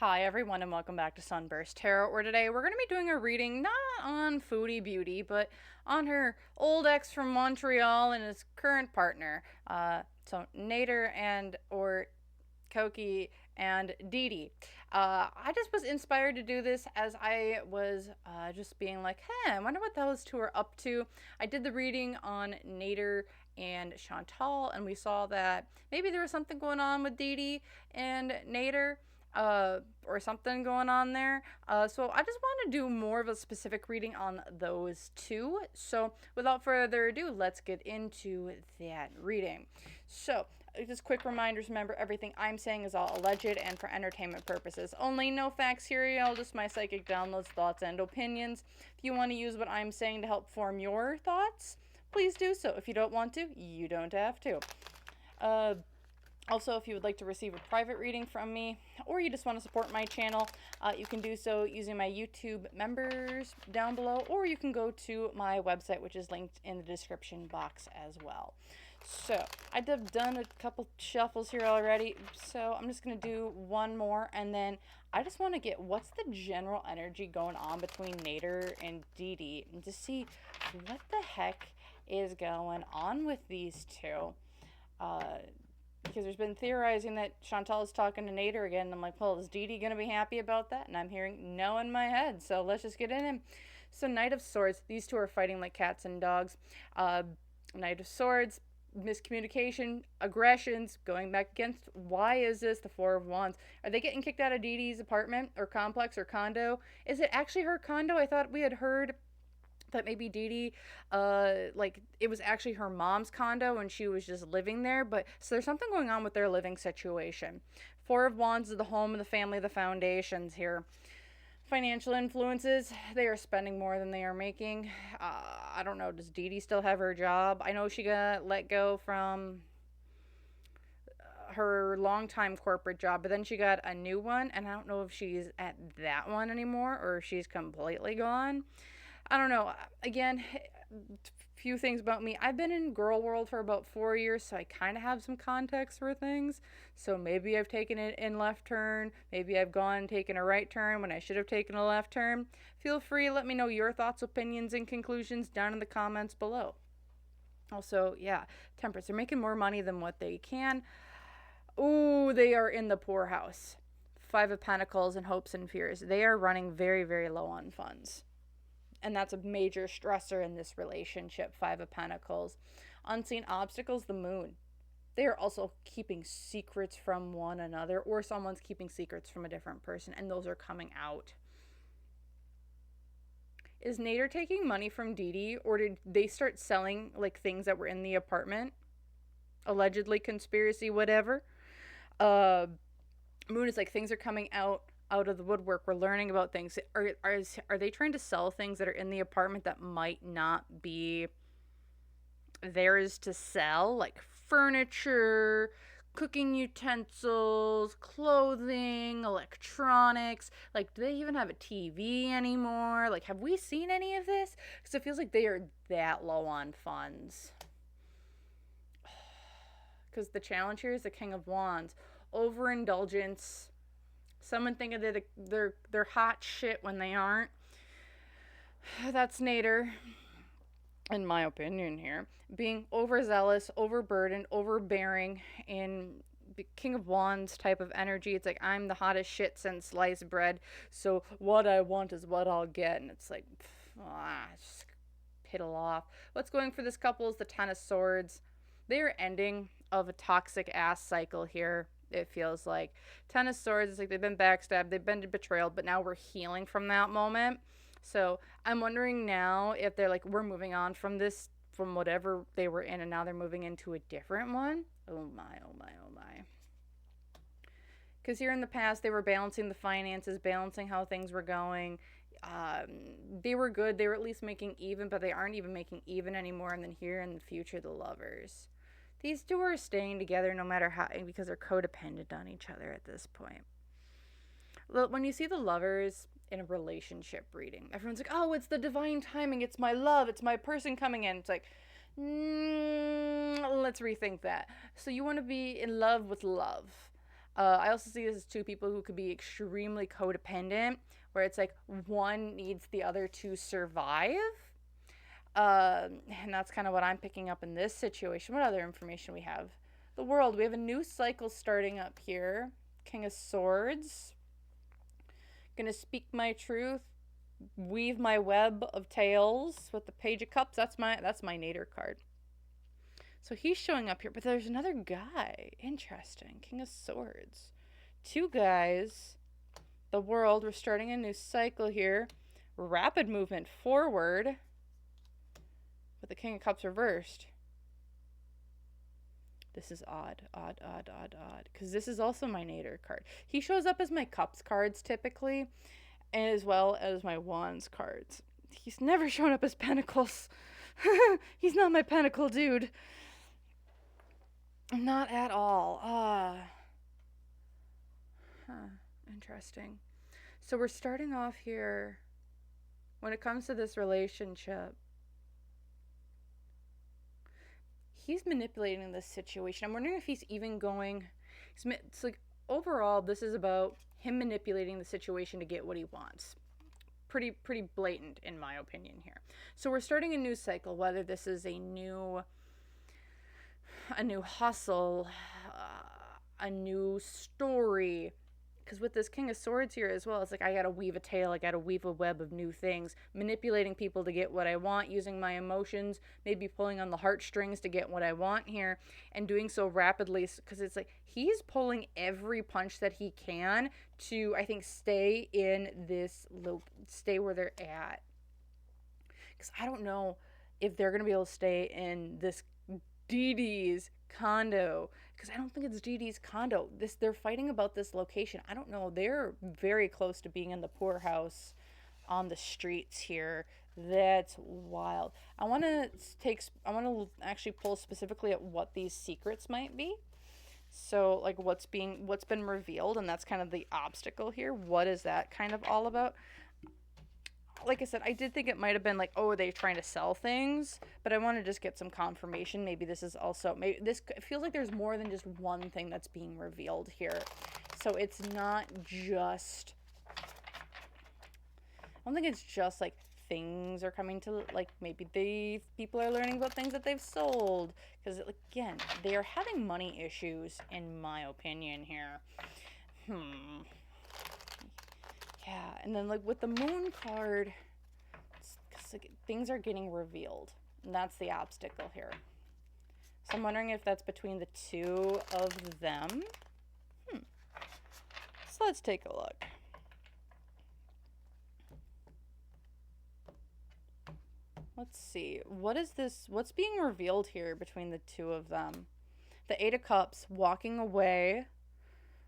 Hi everyone and welcome back to SunBurst Tarot, where today we're going to be doing a reading not on Foodie Beauty, but on her old ex from Montreal and his current partner. So Nader and or Koki and Dee Dee. I just was inspired to do this as I was just being like, hey, I wonder what those two are up to. I did the reading on Nader and Chantal, and we saw that maybe there was something going on with Dee Dee and Nader. Or something going on there. So I just want to do more of a specific reading on those two. So without further ado, let's get into that reading. So just quick reminders, remember everything I'm saying is all alleged and for entertainment purposes only. No facts here, all just my psychic downloads, thoughts, and opinions. If you want to use what I'm saying to help form your thoughts, please do so. If you don't want to, you don't have to. Also, if you would like to receive a private reading from me, or you just want to support my channel, you can do so using my YouTube members down below, or you can go to my website, which is linked in the description box as well. So, I've done a couple shuffles here already, so I'm just going to do one more, and then I just want to get what's the general energy going on between Nader and Dee Dee, and to see what the heck is going on with these two. Because there's been theorizing that Chantal is talking to Nader again. And I'm like, well, is Dee Dee going to be happy about that? And I'm hearing no in my head. So let's just get in him. So Knight of Swords. These two are fighting like cats and dogs. Knight of Swords. Miscommunication. Aggressions. Going back against. Why is this? The Four of Wands. Are they getting kicked out of Dee Dee's apartment or complex or condo? Is it actually her condo? I thought we had heard that maybe Dee Dee, like it was actually her mom's condo and she was just living there. But so there's something going on with their living situation. Four of Wands is the home of the family, the foundations here. Financial influences, they are spending more than they are making. I don't know, does Dee Dee still have her job? I know she got let go from her longtime corporate job, but then she got a new one, and I don't know if she's at that one anymore or if she's completely gone. I don't know. Again, few things about me. I've been in girl world for about 4 years, so I kind of have some context for things. So maybe I've taken it in left turn. Maybe I've gone and taken a right turn when I should have taken a left turn. Feel free to let me know your thoughts, opinions, and conclusions down in the comments below. Also, yeah, Temperance. They're making more money than what they can. Ooh, they are in the poorhouse. Five of Pentacles and hopes and fears. They are running very, very low on funds. And that's a major stressor in this relationship. Five of Pentacles. Unseen obstacles, the Moon. They are also keeping secrets from one another, or someone's keeping secrets from a different person, and those are coming out. Is Nader taking money from Dee Dee, or did they start selling like things that were in the apartment? Allegedly, conspiracy, whatever. Moon is like things are coming out of the woodwork. We're learning about things. Are they trying to sell things that are in the apartment that might not be theirs to sell, like furniture, cooking utensils, clothing, electronics? Like, do they even have a TV anymore? Like, have we seen any of this? Because it feels like they are that low on funds. Because the challenge here is the King of Wands. Overindulgence. Someone thinking that they're hot shit when they aren't. That's Nader, in my opinion here. Being overzealous, overburdened, overbearing in the King of Wands type of energy. It's like, I'm the hottest shit since sliced bread, so what I want is what I'll get. And it's like, just piddle off. What's going for this couple is the Ten of Swords. They are ending of a toxic ass cycle here. It feels like Ten of Swords is like they've been backstabbed, they've been betrayed, but now we're healing from that moment. So I'm wondering now if they're like, we're moving on from this, from whatever they were in, and now they're moving into a different one. Oh my, oh my, oh my. Because here in the past, they were balancing the finances, balancing how things were going. They were good. They were at least making even, but they aren't even making even anymore. And then here in the future, the lovers. These two are staying together no matter how, because they're codependent on each other at this point. When you see the lovers in a relationship reading, everyone's like, oh, it's the divine timing. It's my love. It's my person coming in. It's like, let's rethink that. So you want to be in love with love. I also see this as two people who could be extremely codependent, where it's like one needs the other to survive. And that's kind of what I'm picking up in this situation. What other information we have? The world. We have a new cycle starting up here. King of Swords. Gonna speak my truth. Weave my web of tales with the Page of Cups. That's my Nader card. So he's showing up here, but there's another guy. Interesting. King of Swords. Two guys. The world. We're starting a new cycle here. Rapid movement forward. With the King of Cups reversed. This is odd. Because this is also my Nader card. He shows up as my Cups cards typically, as well as my Wands cards. He's never shown up as Pentacles. He's not my Pentacle dude. Not at all. Interesting. So we're starting off here. When it comes to this relationship, he's manipulating this situation. I'm wondering if he's even going... It's like, overall, this is about him manipulating the situation to get what he wants. Pretty blatant, in my opinion, here. So we're starting a new cycle, whether this is a new hustle, a new story. Because with this King of Swords here as well, it's like I gotta weave a tale, I gotta weave a web of new things, manipulating people to get what I want, using my emotions, maybe pulling on the heartstrings to get what I want here, and doing so rapidly, because it's like he's pulling every punch that he can to, I think, stay in this loop, stay where they're at. Because I don't know if they're gonna be able to stay in this Dee Dee's condo, because I don't think it's Dee Dee's condo. They're fighting about this location. I don't know. They're very close to being in the poorhouse on the streets here. That's wild. I want to actually pull specifically at what these secrets might be. So like what's been revealed, and that's kind of the obstacle here. What is that kind of all about? Like I said, I did think it might have been like, oh, are they trying to sell things? But I want to just get some confirmation. Maybe this is also, maybe this feels like there's more than just one thing that's being revealed here. So it's not just, I don't think it's just like things are coming to, like maybe the people are learning about things that they've sold. Because again, they are having money issues, in my opinion here. Yeah, and then like with the Moon card, like, things are getting revealed, and that's the obstacle here. So I'm wondering if that's between the two of them. So let's take a look. Let's see. What is this? What's being revealed here between the two of them? The Eight of Cups, walking away.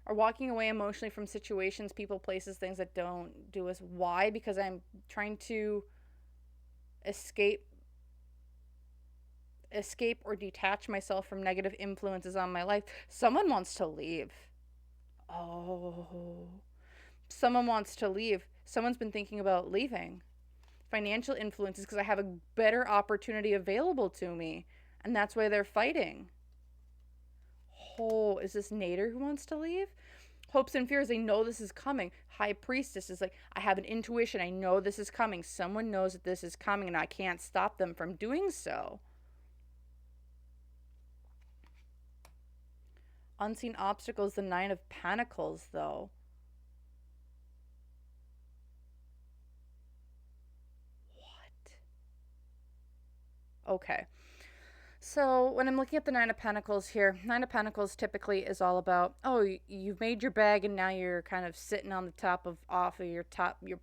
Or walking away emotionally from situations, people, places, things that don't do us. Why? Because I'm trying to escape or detach myself from negative influences on my life. Someone wants to leave. Oh. Someone wants to leave. Someone's been thinking about leaving. Financial influences, because I have a better opportunity available to me. And that's why they're fighting. Oh, is this Nader who wants to leave? Hopes and fears, they know this is coming. High Priestess is like, I have an intuition, I know this is coming. Someone knows that this is coming, and I can't stop them from doing so. Unseen obstacles, the Nine of Pentacles, though. What? Okay. So when I'm looking at the Nine of Pentacles here, Nine of Pentacles typically is all about, oh, you've made your bag and now you're kind of sitting on the top of your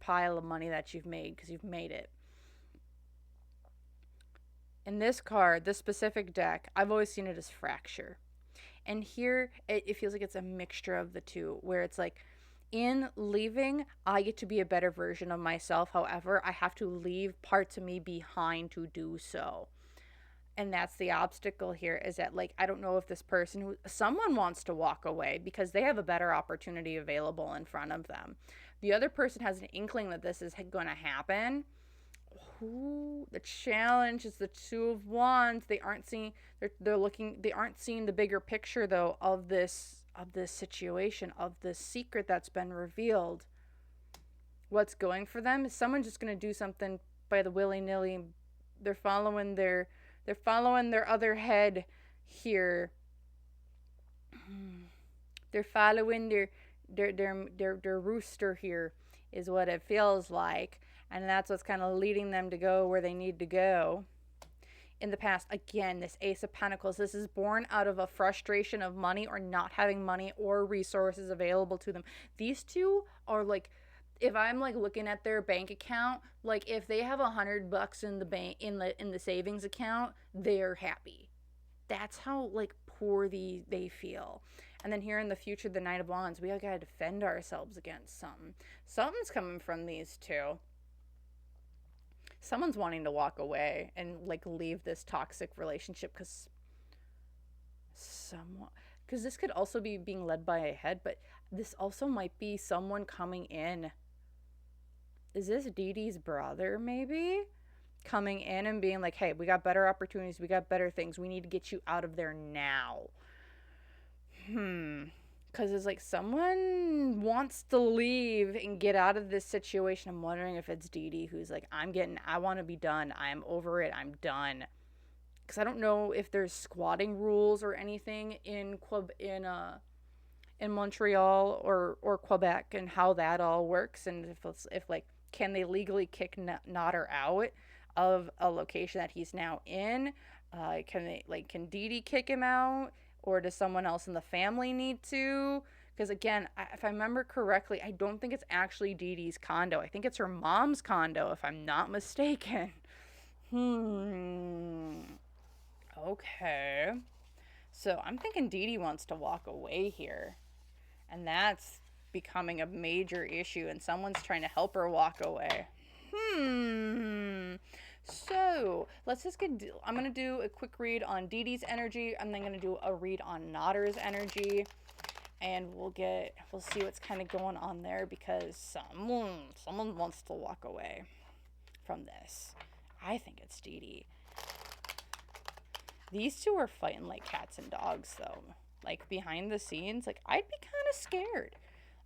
pile of money that you've made because you've made it. In this card, this specific deck, I've always seen it as fracture. And here it feels like it's a mixture of the two, where it's like, in leaving, I get to be a better version of myself. However, I have to leave parts of me behind to do so. And that's the obstacle here, is that, like, I don't know if this person, someone wants to walk away because they have a better opportunity available in front of them. The other person has an inkling that this is going to happen. Ooh, the challenge is the Two of Wands. They aren't seeing, they aren't seeing the bigger picture, though, of this this situation, of this secret that's been revealed. What's going for them is someone just going to do something by the willy-nilly. They're following their other head here. They're following their rooster here, is what it feels like. And that's what's kind of leading them to go where they need to go. In the past, again, this Ace of Pentacles, this is born out of a frustration of money or not having money or resources available to them. These two are like, if I'm like looking at their bank account, like if they have $100 in the bank, in the savings account, they're happy. That's how like poor they feel. And then here in the future, the Knight of Wands, we all gotta defend ourselves against something. Something's coming from these two. Someone's wanting to walk away and like leave this toxic relationship because this could also be being led by a head, but this also might be someone coming in. Is this Dee Dee's brother maybe? Coming in and being like, hey, we got better opportunities, we got better things, we need to get you out of there now. Because it's like someone wants to leave and get out of this situation. I'm wondering if it's Dee Dee who's like, I want to be done. I'm over it. I'm done. Because I don't know if there's squatting rules or anything in Montreal or Quebec, and how that all works, and if like, can they legally kick Nader out of a location that he's now in? Can Dee Dee kick him out? Or does someone else in the family need to? Because again, if I remember correctly, I don't think it's actually Dee Dee's condo. I think it's her mom's condo, if I'm not mistaken. Okay. So I'm thinking Dee Dee wants to walk away here. And that's becoming a major issue, and someone's trying to help her walk away. So let's just I'm going to do a quick read on Dee Dee's energy. I'm then going to do a read on Nader's energy. And we'll see what's kind of going on there, because someone wants to walk away from this. I think it's Dee Dee. These two are fighting like cats and dogs, though. Like, behind the scenes, like, I'd be kind of scared,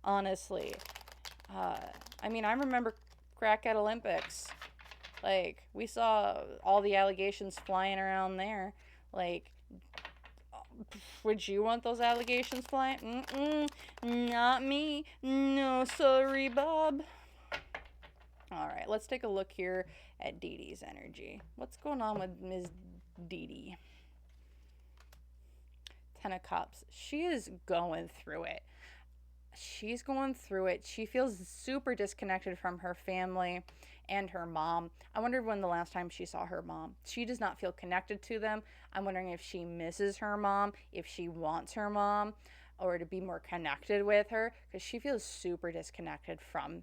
honestly. I mean, I remember Crack at Olympics. Like, we saw all the allegations flying around there. Like, would you want those allegations flying? Not me. No, sorry, Bob. Alright, let's take a look here at Dee Dee's energy. What's going on with Ms. Dee Dee? Ten of Cups. She is going through it. She's going through it. She feels super disconnected from her family and her mom. I wonder when the last time she saw her mom. She does not feel connected to them. I'm wondering if she misses her mom, if she wants her mom, or to be more connected with her, because she feels super disconnected from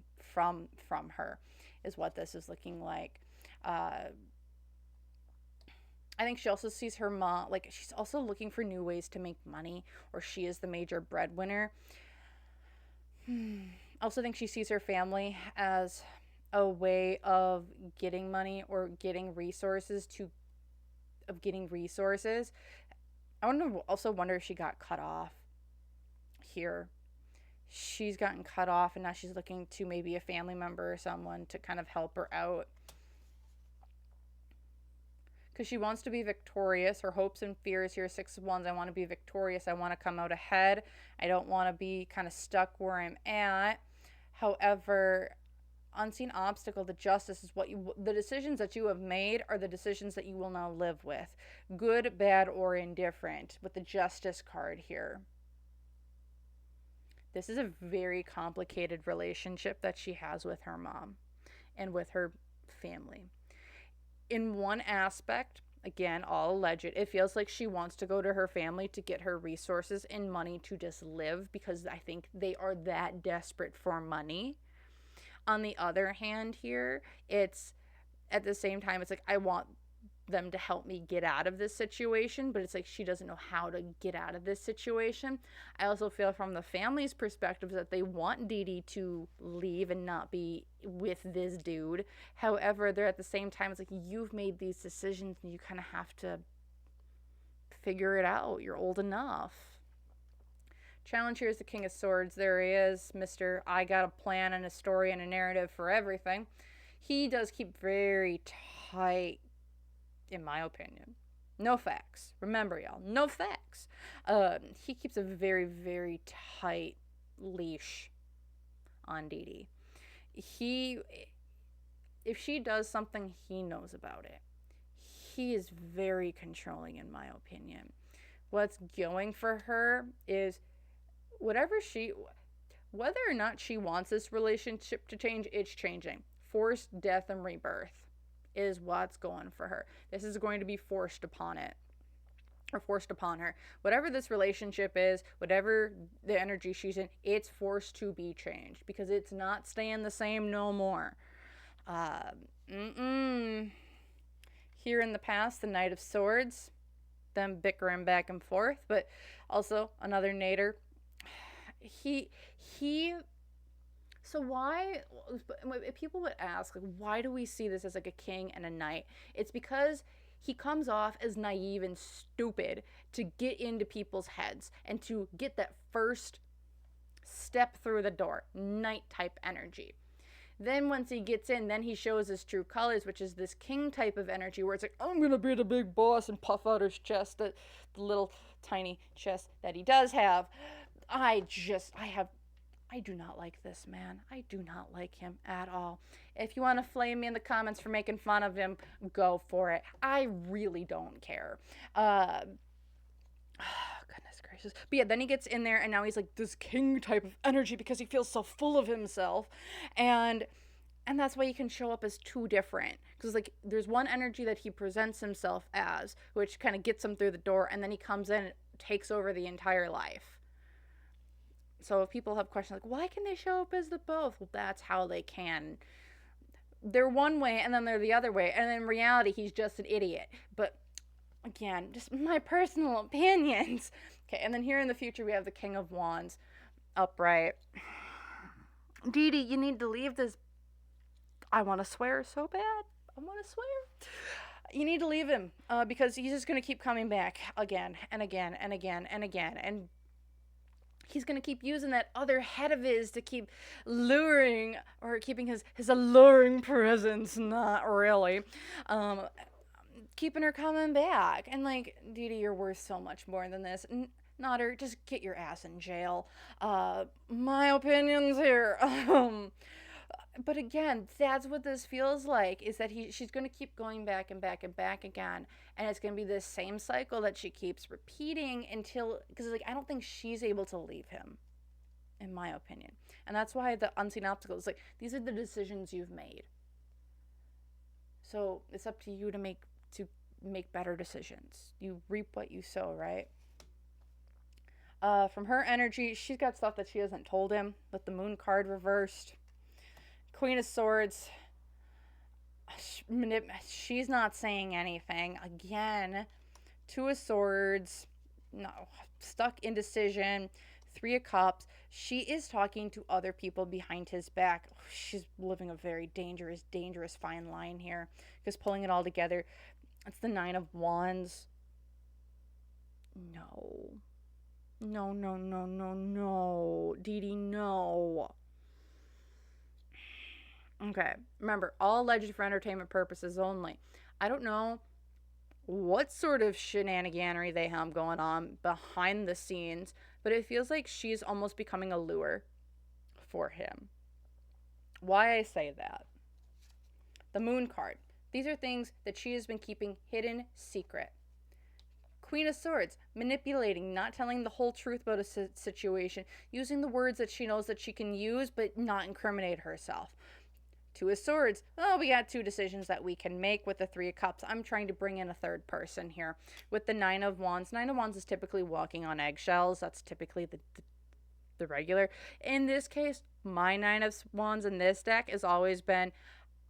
her, is what this is looking like. I think she also sees her mom, like, she's also looking for new ways to make money, or she is the major breadwinner. I also think she sees her family as a way of getting money or getting resources I also wonder if she got cut off here. She's gotten cut off, and now she's looking to maybe a family member or someone to kind of help her out. Because she wants to be victorious. Her hopes and fears here, Six of Wands. I want to be victorious. I want to come out ahead. I don't want to be kind of stuck where I'm at. However, unseen obstacle, the justice is the decisions that you have made are the decisions that you will now live with. Good, bad, or indifferent, with the justice card here. This is a very complicated relationship that she has with her mom and with her family. In one aspect, again, all alleged, it feels like she wants to go to her family to get her resources and money to just live, because I think they are that desperate for money. On the other hand here, it's at the same time, it's like, I want them to help me get out of this situation, but it's like she doesn't know how to get out of this situation. I also feel from the family's perspective that they want Dee Dee to leave and not be with this dude. However, they're at the same time, it's like, you've made these decisions and you kind of have to figure it out. You're old enough. Challenge here is the King of Swords. There he is, Mr. I got a plan and a story and a narrative for everything. He does keep very tight, in my opinion. No facts. Remember, y'all, no facts. He keeps a very, very tight leash on Dee Dee. If she does something, he knows about it. He is very controlling, in my opinion. What's going for her is whether or not she wants this relationship to change, it's changing. Forced death and rebirth is what's going for her. This is going to be forced upon it. Or forced upon her. Whatever this relationship is, whatever the energy she's in, it's forced to be changed. Because it's not staying the same no more. Here in the past, the Knight of Swords, them bickering back and forth, but also another Nader. So why, people would ask, like, why do we see this as like a king and a knight? It's because he comes off as naive and stupid to get into people's heads and to get that first step through the door, knight type energy. Then once he gets in, then he shows his true colors, which is this king type of energy where it's like, I'm going to be the big boss and puff out his chest, the little tiny chest that he does have. I do not like this man. I do not like him at all. If you want to flame me in the comments for making fun of him, go for it. I really don't care. Goodness gracious. But yeah, then he gets in there and now he's like this king type of energy because he feels so full of himself. And that's why he can show up as two different. Because like there's one energy that he presents himself as, which kind of gets him through the door, and then he comes in and takes over the entire life. So if people have questions like, why can they show up as the both? Well, that's how they can. They're one way and then they're the other way. And in reality, he's just an idiot. But again, just my personal opinions. Okay, and then here in the future, we have the King of Wands upright. Dee Dee, you need to leave this. I want to swear so bad. I want to swear. You need to leave him because he's just going to keep coming back again and again and again and again. And he's going to keep using that other head of his to keep luring or keeping his alluring presence. Not really. Keeping her coming back. And like, Dee Dee, you're worth so much more than this. Nader, just get your ass in jail. My opinions here. But again, that's what this feels like, is that she's going to keep going back and back and back again. And it's going to be this same cycle that she keeps repeating until, because like, I don't think she's able to leave him, in my opinion. And that's why the unseen obstacles, like, these are the decisions you've made. So it's up to you to make better decisions. You reap what you sow, right? From her energy, she's got stuff that she hasn't told him, with the moon card reversed. Queen of Swords, she's not saying anything. Again, Two of Swords, no, stuck indecision. Three of Cups, she is talking to other people behind his back. She's living a very dangerous fine line here. Because pulling it all together, it's the Nine of Wands. No. No. Dee Dee, no. Okay, remember, all alleged for entertainment purposes only. I don't know what sort of shenaniganery they have going on behind the scenes, but it feels like she's almost becoming a lure for him. Why I say that? The Moon card. These are things that she has been keeping hidden secret. Queen of Swords, manipulating, not telling the whole truth about a situation, using the words that she knows that she can use, but not incriminate herself. Two of Swords, oh, we got two decisions that we can make with the Three of Cups. I'm trying to bring in a third person here. With the Nine of Wands, Nine of Wands is typically walking on eggshells. That's typically the regular. In this case, my Nine of Wands in this deck has always been,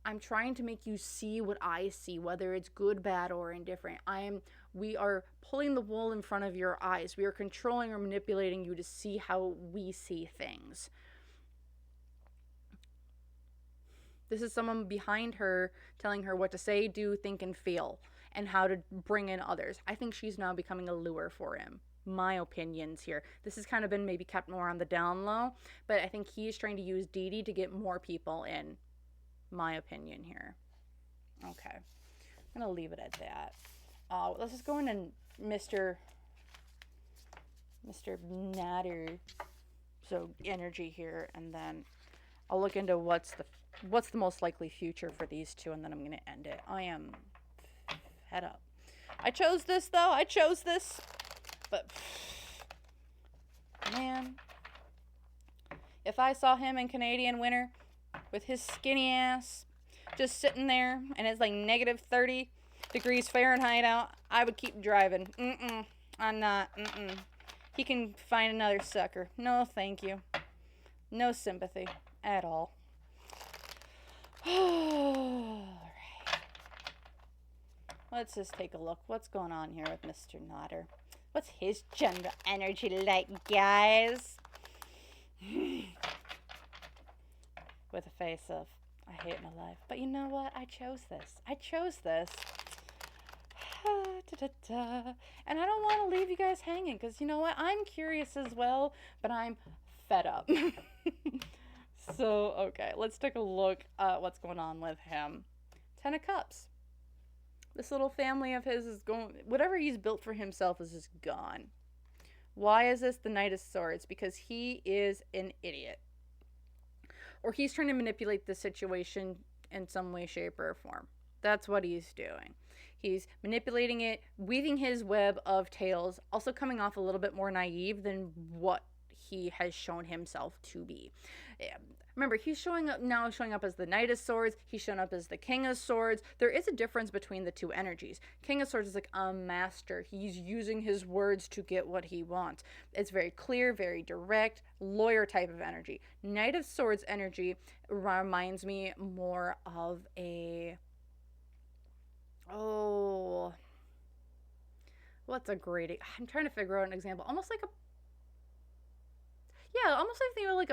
I'm trying to make you see what I see, whether it's good, bad, or indifferent. We are pulling the wool in front of your eyes. We are controlling or manipulating you to see how we see things. This is someone behind her telling her what to say, do, think, and feel, and how to bring in others. I think she's now becoming a lure for him. my opinions here. This has kind of been maybe kept more on the down low, but I think he's trying to use Dee Dee to get more people in, my opinion here. Okay. I'm going to leave it at that. Let's just go into Mr. Nader energy here, and then I'll look into what's the most likely future for these two, and then I'm going to end it. I am fed up. I chose this, though. I chose this. But, man, if I saw him in Canadian winter with his skinny ass just sitting there and it's like negative 30 degrees Fahrenheit out, I would keep driving. I'm not. He can find another sucker. No, thank you. No sympathy at all. All right. Let's just take a look. What's going on here with Mr. Nader? What's his general energy like, guys? With a face of, I hate my life. But you know what? I chose this. I chose this. And I don't want to leave you guys hanging, because you know what? I'm curious as well, but I'm fed up. So, okay, let's take a look at what's going on with him. 10 of Cups. This little family of his is going, whatever he's built for himself is just gone. Why is this the Knight of Swords? Because he is an idiot. Or he's trying to manipulate the situation in some way, shape, or form. That's what he's doing. He's manipulating it, weaving his web of tales, also coming off a little bit more naive than what he has shown himself to be. Remember, he's showing up as the Knight of Swords. He's shown up as the King of Swords. There is a difference between the two energies. King of Swords is like a master. He's using his words to get what he wants. It's very clear, very direct, lawyer type of energy. Knight of Swords energy reminds me more of a... Oh, what's a great... I'm trying to figure out an example. Almost like a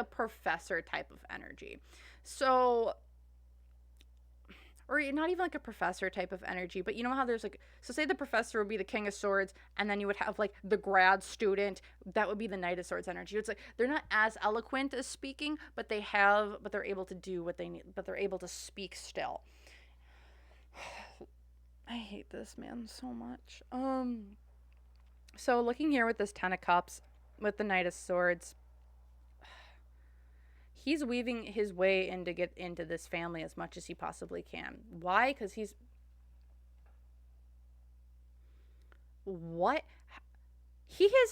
professor type of energy. So, or not even like a professor type of energy, but you know how there's like, so say the professor would be the King of Swords, and then you would have like the grad student, that would be the Knight of Swords energy. It's like, they're not as eloquent as speaking, but they're able to do what they need, but they're able to speak still. I hate this man so much. So looking here with this 10 of Cups, with the Knight of Swords, he's weaving his way in to get into this family as much as he possibly can. Why? Because he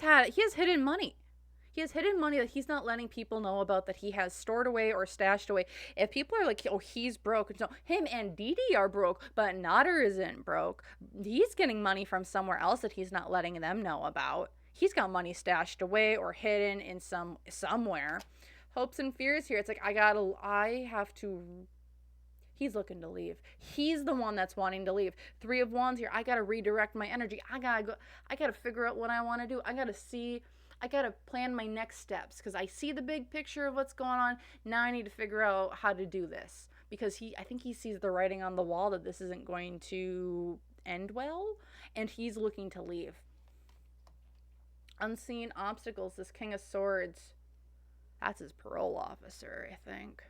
has hidden money. He has hidden money that he's not letting people know about, that he has stored away or stashed away. If people are like, oh, he's broke. No, him and Dee Dee are broke, but Nader isn't broke. He's getting money from somewhere else that he's not letting them know about. He's got money stashed away or hidden in somewhere. Hopes and fears here. It's like, he's looking to leave. He's the one that's wanting to leave. 3 of Wands here. I got to redirect my energy. I got to figure out what I want to do. I got to plan my next steps, because I see the big picture of what's going on. Now I need to figure out how to do this, because I think he sees the writing on the wall that this isn't going to end well, and he's looking to leave. Unseen obstacles, this King of Swords, that's his parole officer, I think.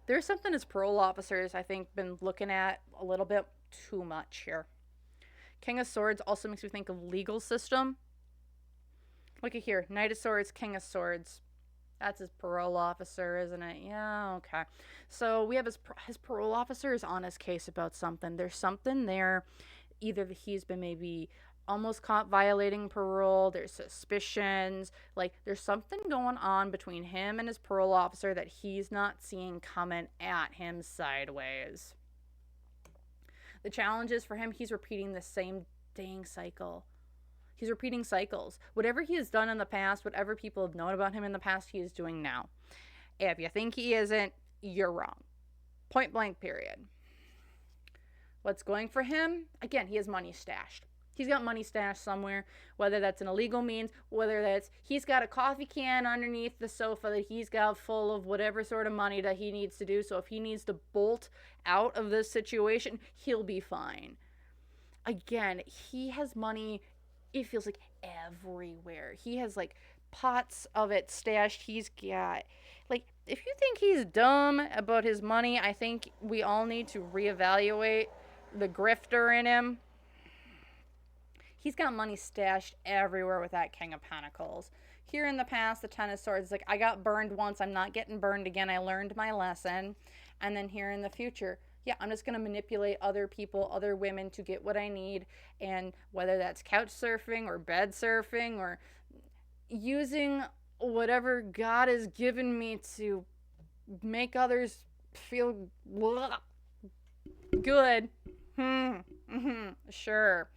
There's something his parole officers, I think, been looking at a little bit too much here. King of Swords also makes me think of legal system. Look at here. Knight of Swords, King of Swords. That's his parole officer, isn't it? Yeah, okay. So we have his parole officer is on his case about something. There's something there. Either he's been maybe almost caught violating parole. There's suspicions. Like, there's something going on between him and his parole officer that he's not seeing coming at him sideways. The challenge is for him, he's repeating the same dang cycle. He's repeating cycles. Whatever he has done in the past, whatever people have known about him in the past, he is doing now. If you think he isn't, you're wrong. Point blank, period. What's going for him? Again, he has money stashed. He's got money stashed somewhere, whether that's an illegal means, whether that's he's got a coffee can underneath the sofa that he's got full of whatever sort of money that he needs to do. So if he needs to bolt out of this situation, he'll be fine. Again, he has money it feels like everywhere. He has like pots of it stashed. He's got like, if you think he's dumb about his money, I think we all need to reevaluate the grifter in him. He's got money stashed everywhere with that King of Pentacles. Here in the past, the Ten of Swords, like, I got burned once. I'm not getting burned again. I learned my lesson. And then here in the future, yeah, I'm just going to manipulate other people, other women to get what I need. And whether that's couch surfing or bed surfing or using whatever God has given me to make others feel good. Sure.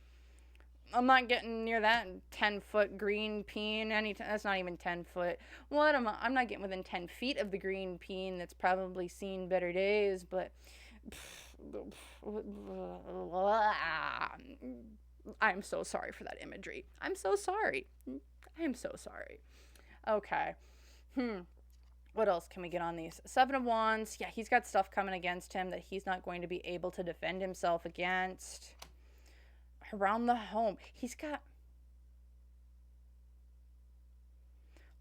I'm not getting near that 10-foot green peen. That's not even 10 foot. What am I? I'm not getting within 10 feet of the green peen that's probably seen better days, but I'm so sorry for that imagery. I'm so sorry. I am so sorry. Okay. What else can we get on these? Seven of Wands. Yeah, he's got stuff coming against him that he's not going to be able to defend himself against. Around the home, he's got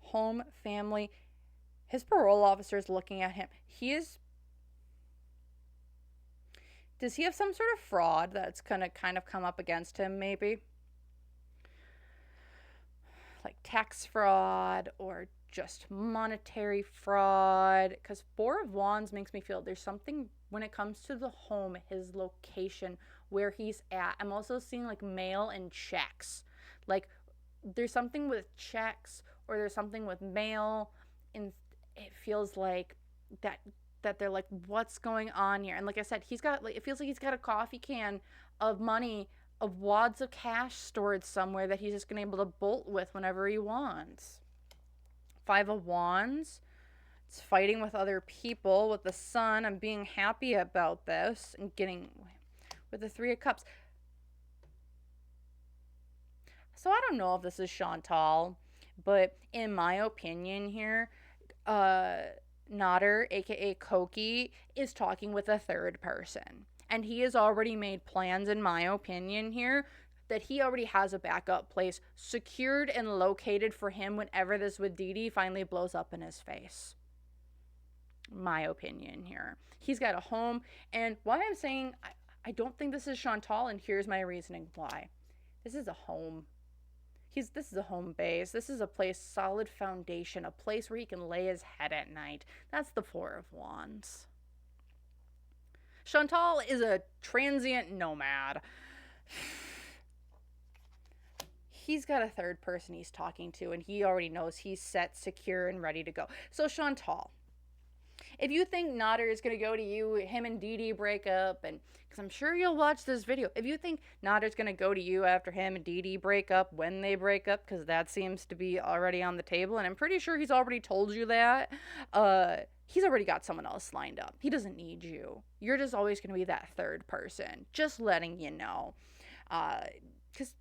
home, family. His parole officer is looking at him. Does he have some sort of fraud that's gonna kind of come up against him, maybe? Like tax fraud or just monetary fraud? Because Four of Wands makes me feel there's something when it comes to the home, his location, where he's at. I'm also seeing like mail and checks. Like there's something with checks or there's something with mail, and it feels like that they're like, what's going on here? And like I said, he's got like, it feels like he's got a coffee can of money, of wads of cash stored somewhere that he's just gonna be able to bolt with whenever he wants. Five of Wands. It's fighting with other people. With the Sun, I'm being happy about this and getting with the Three of Cups. So I don't know if this is Chantal, but in my opinion here, Nader, aka Koki, is talking with a third person. And he has already made plans, in my opinion here, that he already has a backup place secured and located for him whenever this with Dee Dee finally blows up in his face. My opinion here. He's got a home, and why I'm saying I don't think this is Chantal, and here's my reasoning why. This is a home. This is a home base. This is a place, solid foundation, a place where he can lay his head at night. That's the Four of Wands. Chantal is a transient nomad. He's got a third person he's talking to, and he already knows he's set, secure, and ready to go. So Chantal, if you think Nader is going to go to you, him and Dee Dee break up, and because I'm sure you'll watch this video, if you think Nader's going to go to you after him and Dee Dee break up, when they break up, because that seems to be already on the table, and I'm pretty sure he's already told you that, he's already got someone else lined up. He doesn't need you. You're just always going to be that third person. Just letting you know. Because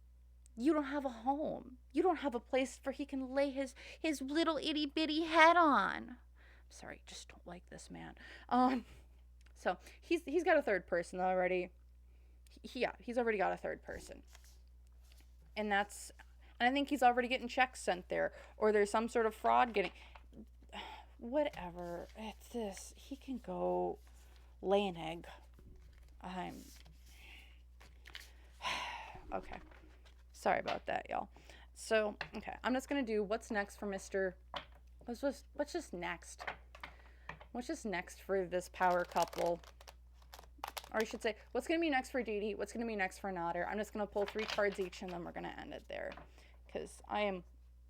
you don't have a home. You don't have a place where he can lay his little itty bitty head on. Sorry, just don't like this man. So he's got a third person already. He's already got a third person, and I think he's already getting checks sent there, or there's some sort of fraud getting. Whatever. It's this. He can go lay an egg. Okay. Sorry about that, y'all. So okay, I'm just gonna do what's next for Mr. What's just next? What's just next for this power couple? Or I should say, what's going to be next for Dee Dee? What's going to be next for Nader? I'm just going to pull 3 cards each, and then we're going to end it there. Because I am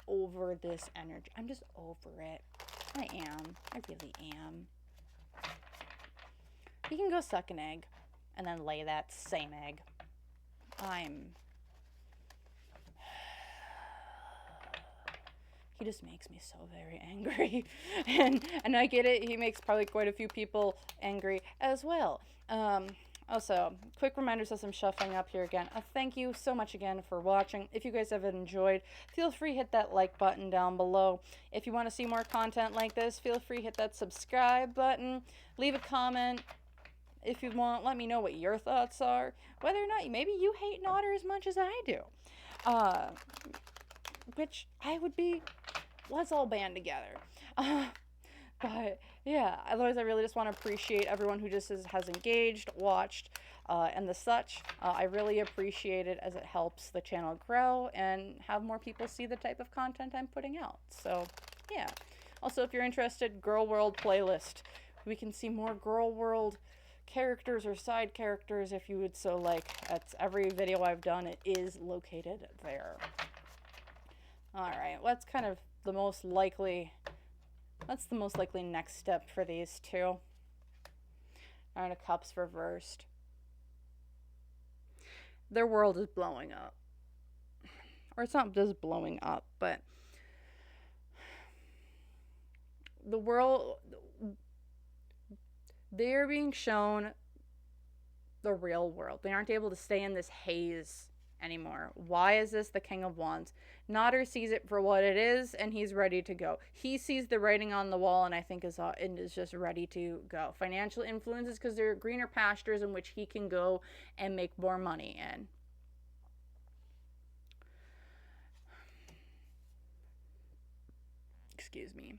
over this energy. I'm just over it. I am. I really am. He can go suck an egg and then lay that same egg. He just makes me so very angry. and I get it. He makes probably quite a few people angry as well. Also, quick reminders as I'm shuffling up here again. Thank you so much again for watching. If you guys have enjoyed, feel free to hit that like button down below. If you want to see more content like this, feel free to hit that subscribe button. Leave a comment if you want. Let me know what your thoughts are. Whether or not maybe you hate Nader as much as I do. Uh, which I would be, let's all band together. But yeah, otherwise I really just want to appreciate everyone who just has engaged, watched, and the such. I really appreciate it as it helps the channel grow and have more people see the type of content I'm putting out. So yeah. Also, if you're interested, Girl World playlist. We can see more Girl World characters or side characters if you would so like. That's every video I've done. It is located there. Alright, what's kind of the most likely... That's the most likely next step for these two. Nine of Cups reversed. Their world is blowing up. Or it's not just blowing up, but... The world... They're being shown the real world. They aren't able to stay in this haze anymore. Why is this the King of Wands? Nader sees it for what it is, and he's ready to go. He sees the writing on the wall, and I think is just ready to go. Financial influences, because there are greener pastures in which he can go and make more money in. Excuse me.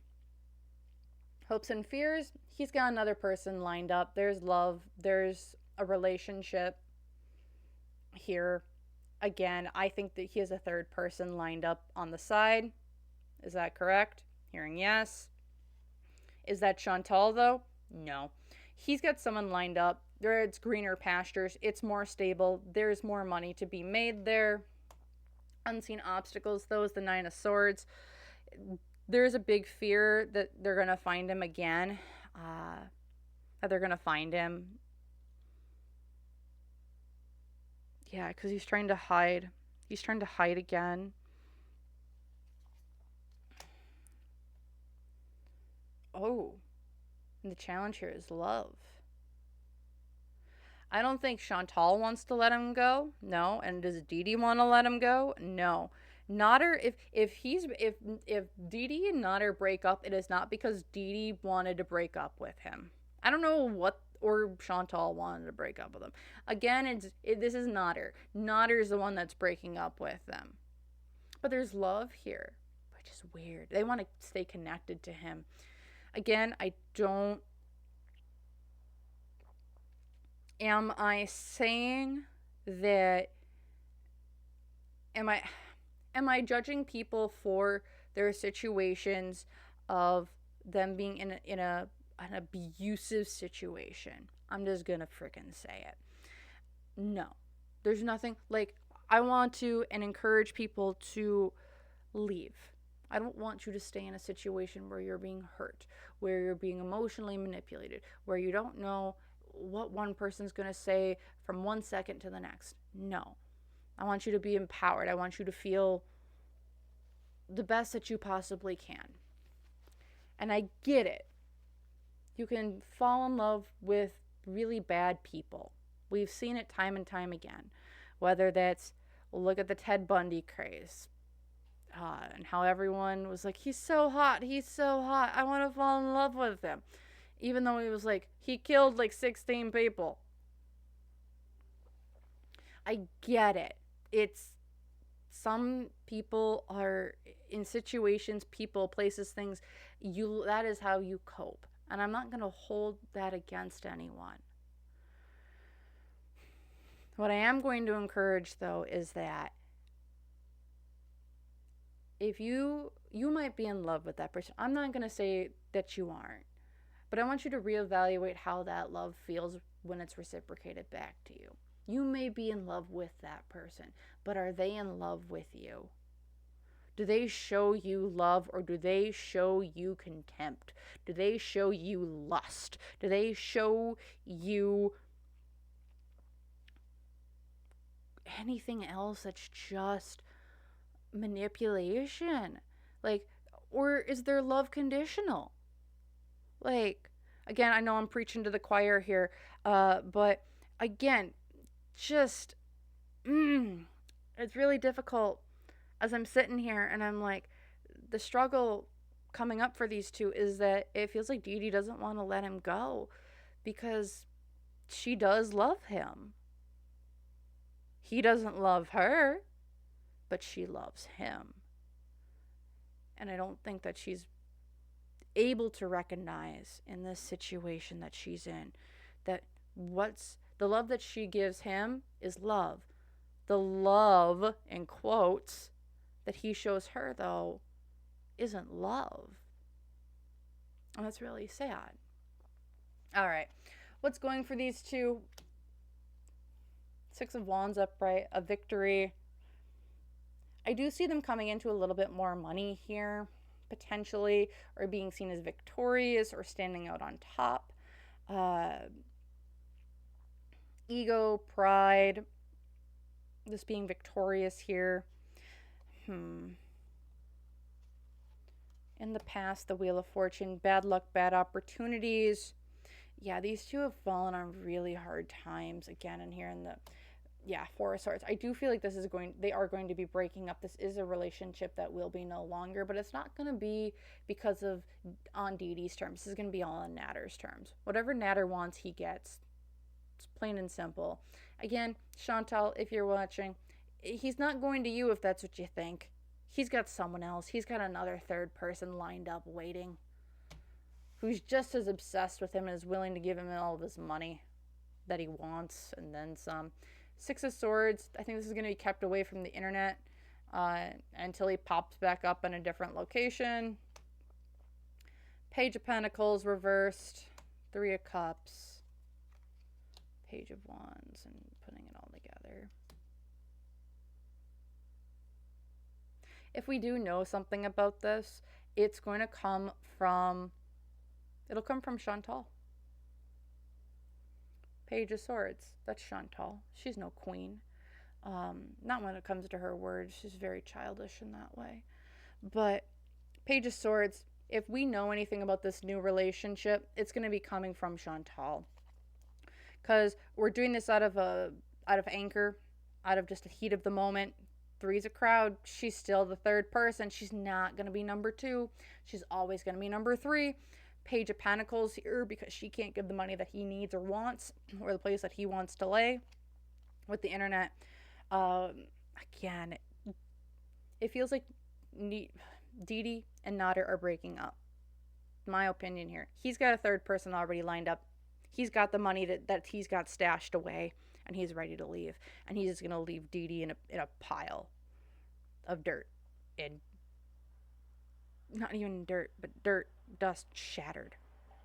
Hopes and fears, he's got another person lined up. There's love. There's a relationship here. Again, I think that he has a third person lined up on the side. Is that correct? Hearing yes. Is that Chantal, though? No. He's got someone lined up. It's greener pastures. It's more stable. There's more money to be made there. Unseen obstacles, though, is the Nine of Swords. There's a big fear that they're going to find him again. That they're going to find him. Yeah, because he's trying to hide. He's trying to hide again. Oh. And the challenge here is love. I don't think Chantal wants to let him go. No. And does Dee Dee want to let him go? No. Nader, if Dee Dee and Nader break up, it is not because Dee Dee wanted to break up with him. I don't know what, or Chantal wanted to break up with him. Again, this is Nader. Nader is the one that's breaking up with them. But there's love here, which is weird. They want to stay connected to him. Again, I don't... Am I saying that... Am I judging people for their situations of them being in an abusive situation? I'm just gonna freaking say it. No. There's nothing, like, I want to and encourage people to leave. I don't want you to stay in a situation where you're being hurt, where you're being emotionally manipulated, where you don't know what one person's gonna say from one second to the next. No. I want you to be empowered. I want you to feel the best that you possibly can. And I get it. You can fall in love with really bad people. We've seen it time and time again. Whether that's, look at the Ted Bundy craze. And how everyone was like, he's so hot, I want to fall in love with him. Even though he was like, he killed like 16 people. I get it. It's, some people are in situations, people, places, things, that is how you cope. And I'm not going to hold that against anyone. What I am going to encourage, though, is that if you might be in love with that person. I'm not going to say that you aren't. But I want you to reevaluate how that love feels when it's reciprocated back to you. You may be in love with that person, but are they in love with you? Do they show you love, or do they show you contempt? Do they show you lust? Do they show you anything else that's just manipulation? Like, or is their love conditional? Like, again, I know I'm preaching to the choir here, but again, just, it's really difficult as I'm sitting here and I'm like, the struggle coming up for these two is that it feels like Dee Dee doesn't want to let him go because she does love him. He doesn't love her. but she loves him. And I don't think that she's able to recognize in this situation that she's in that what's the love that she gives him is love. The love, in quotes, that he shows her, though, isn't love. And that's really sad. All right. What's going for these two? Six of Wands upright, a victory. I do see them coming into a little bit more money here, potentially, or being seen as victorious or standing out on top. Ego, pride, this being victorious here. In the past, the Wheel of Fortune, bad luck, bad opportunities. Yeah, these two have fallen on really hard times again. And here in the Four of Swords, I do feel like they are going to be breaking up. This is a relationship that will be no longer, but it's not going to be because of on Dee Dee's terms. This is going to be all on Nader's terms. Whatever Nader wants, he gets. It's plain and simple. Again, Chantal, if you're watching, he's not going to you if that's what you think. He's got someone else. He's got another third person lined up waiting who's just as obsessed with him and is willing to give him all of his money that he wants and then some. Six of Swords, I think this is going to be kept away from the internet until he pops back up in a different location. Page of Pentacles reversed. Three of Cups. Page of Wands, and putting it all together. If we do know something about this, it'll come from Chantal. Page of Swords, that's Chantal. She's no queen. Not when it comes to her words. She's very childish in that way. But Page of Swords, if we know anything about this new relationship, it's going to be coming from Chantal. Because we're doing this out of anger, out of just the heat of the moment. Three's a crowd. She's still the third person. She's not going to be number two. She's always going to be number three. Page of Pentacles here because she can't give the money that he needs or wants, or the place that he wants to lay with the internet. Again, it feels like Dee Dee and Nader are breaking up. My opinion here. He's got a third person already lined up. He's got the money that he's got stashed away, and he's ready to leave. And he's just going to leave Dee Dee in a pile of dirt. And not even dirt, but dirt, dust, shattered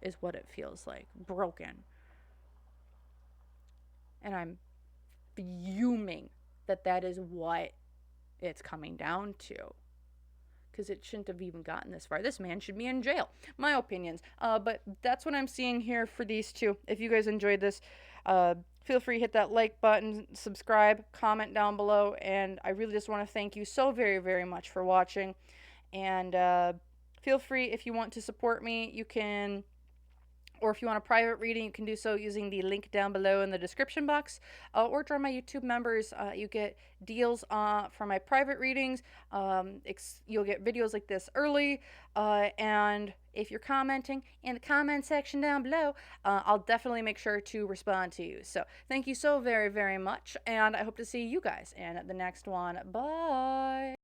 is what it feels like. Broken. And I'm fuming that is what it's coming down to. Because it shouldn't have even gotten this far. This man should be in jail. My opinions. But that's what I'm seeing here for these two. If you guys enjoyed this, feel free to hit that like button, subscribe, comment down below. And I really just want to thank you so very, very much for watching. And feel free, if you want to support me, you can, or if you want a private reading, you can do so using the link down below in the description box, or join my YouTube members. You get deals for my private readings. You'll get videos like this early, and if you're commenting in the comment section down below, I'll definitely make sure to respond to you. So thank you so very, very much, and I hope to see you guys in the next one. Bye!